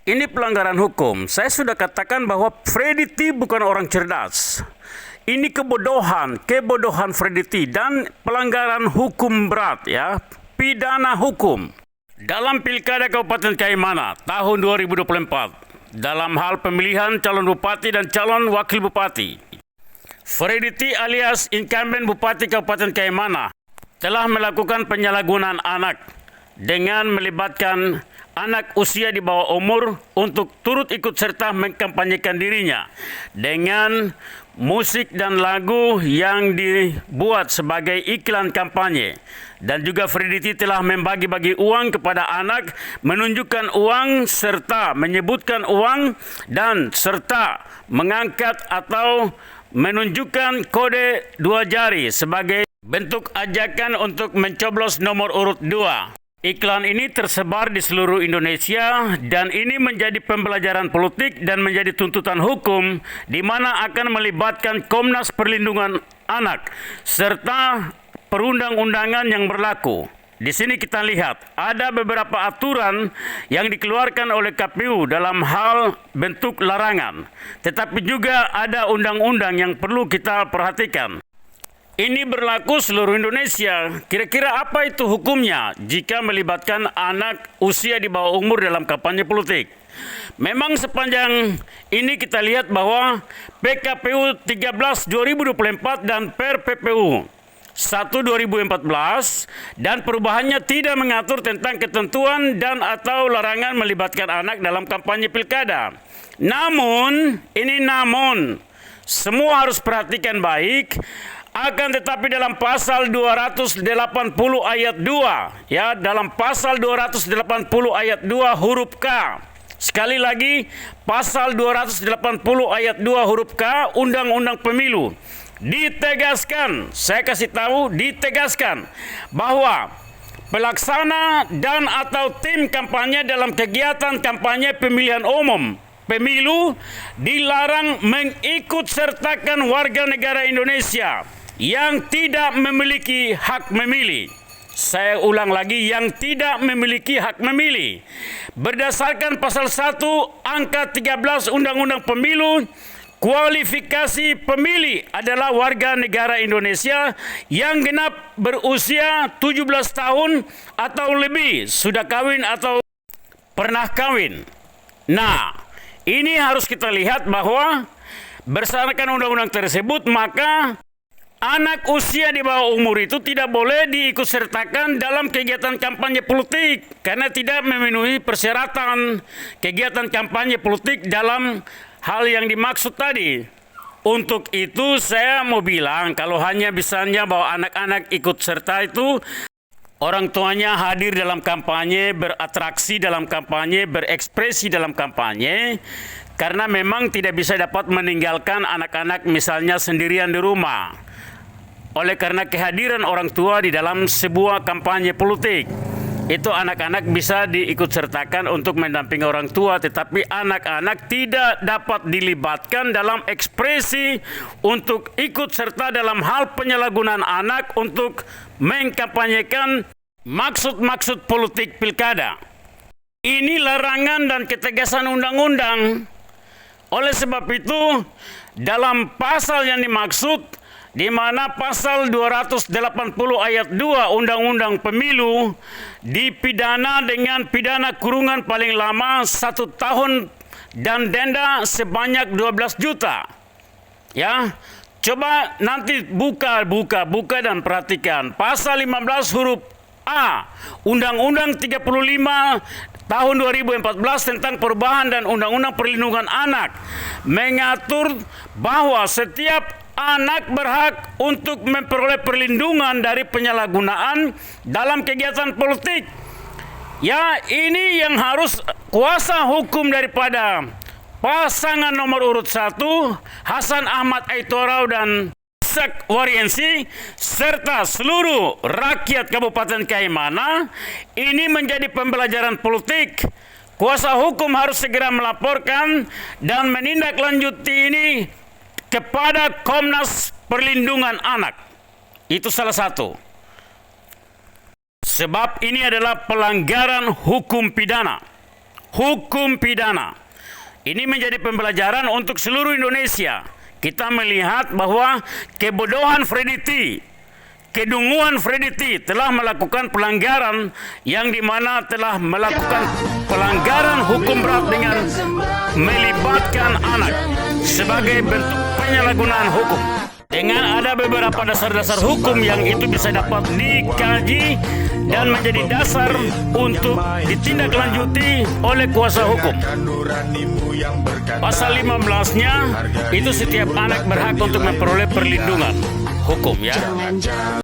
Ini pelanggaran hukum. Saya sudah katakan bahwa Freddy T bukan orang cerdas. Ini kebodohan Freddy T dan pelanggaran hukum berat ya, pidana hukum. Dalam Pilkada Kabupaten Kaimana tahun 2024, dalam hal pemilihan calon bupati dan calon wakil bupati, Freddy T alias incumbent Bupati Kabupaten Kaimana telah melakukan penyalahgunaan anak dengan melibatkan anak usia di bawah umur untuk turut ikut serta mengkampanyekan dirinya dengan musik dan lagu yang dibuat sebagai iklan kampanye. Dan juga Freddy T telah membagi-bagi uang kepada anak, menunjukkan uang serta menyebutkan uang dan serta mengangkat atau menunjukkan kode 2 jari sebagai bentuk ajakan untuk mencoblos nomor urut 2. Iklan ini tersebar di seluruh Indonesia dan ini menjadi pembelajaran politik dan menjadi tuntutan hukum di mana akan melibatkan Komnas Perlindungan Anak serta perundang-undangan yang berlaku. Di sini kita lihat ada beberapa aturan yang dikeluarkan oleh KPU dalam hal bentuk larangan, tetapi juga ada undang-undang yang perlu kita perhatikan. Ini berlaku seluruh Indonesia. Kira-kira apa itu hukumnya jika melibatkan anak usia di bawah umur dalam kampanye politik? Memang sepanjang ini kita lihat bahwa PKPU 13 2024 dan Per PPU 1 2014 dan perubahannya tidak mengatur tentang ketentuan dan atau larangan melibatkan anak dalam kampanye pilkada. Namun, semua harus perhatikan baik. Akan tetapi dalam pasal 280 ayat 2, ya, dalam pasal 280 ayat 2 huruf K. Sekali lagi, pasal 280 ayat 2 huruf K Undang-Undang Pemilu ditegaskan, saya kasih tahu, ditegaskan bahwa pelaksana dan atau tim kampanye dalam kegiatan kampanye pemilihan umum pemilu dilarang mengikut sertakan warga negara Indonesia yang tidak memiliki hak memilih. Saya ulang lagi, yang tidak memiliki hak memilih. Berdasarkan pasal 1 angka 13 Undang-Undang Pemilu, kualifikasi pemilih adalah warga negara Indonesia yang genap berusia 17 tahun atau lebih, sudah kawin atau pernah kawin. Nah, ini harus kita lihat bahwa berdasarkan undang-undang tersebut, maka anak usia di bawah umur itu tidak boleh diikutsertakan dalam kegiatan kampanye politik karena tidak memenuhi persyaratan kegiatan kampanye politik dalam hal yang dimaksud tadi. Untuk itu saya mau bilang kalau hanya bisanya bahwa anak-anak ikut serta itu, orang tuanya hadir dalam kampanye, beratraksi dalam kampanye, berekspresi dalam kampanye, karena memang tidak bisa dapat meninggalkan anak-anak misalnya sendirian di rumah. Oleh karena kehadiran orang tua di dalam sebuah kampanye politik, itu anak-anak bisa diikutsertakan untuk mendampingi orang tua, tetapi anak-anak tidak dapat dilibatkan dalam ekspresi untuk ikut serta dalam hal penyalahgunaan anak untuk mengkampanyekan maksud-maksud politik pilkada. Ini larangan dan ketegasan undang-undang. Oleh sebab itu, dalam pasal yang dimaksud, di mana pasal 280 ayat 2 Undang-Undang Pemilu dipidana dengan pidana kurungan paling lama 1 tahun dan denda sebanyak 12 juta. Ya, coba nanti buka dan perhatikan pasal 15 huruf A Undang-Undang 35 tahun 2014 tentang perubahan dan Undang-Undang Perlindungan Anak mengatur bahwa setiap anak berhak untuk memperoleh perlindungan dari penyalahgunaan dalam kegiatan politik. Ya, ini yang harus kuasa hukum daripada pasangan nomor urut 1 Hasan Ahmad Aitorau dan Sak Wariensi serta seluruh rakyat Kabupaten Kaimana. Ini menjadi pembelajaran politik. Kuasa hukum harus segera melaporkan dan menindaklanjuti ini kepada Komnas Perlindungan Anak. Itu salah satu. Sebab ini adalah pelanggaran hukum pidana. hukum pidana. Ini menjadi pembelajaran untuk seluruh Indonesia. Kita melihat bahwa kebodohan Freddy T, kedunguan Freddy T telah melakukan pelanggaran yang dimana telah melakukan pelanggaran hukum berat dengan melibatkan anak sebagai bentuk penyalahgunaan hukum. Dengan ada beberapa dasar-dasar hukum yang itu bisa dapat dikaji dan menjadi dasar untuk ditindaklanjuti oleh kuasa hukum. Pasal 15-nya itu setiap anak berhak untuk memperoleh perlindungan hukum, ya.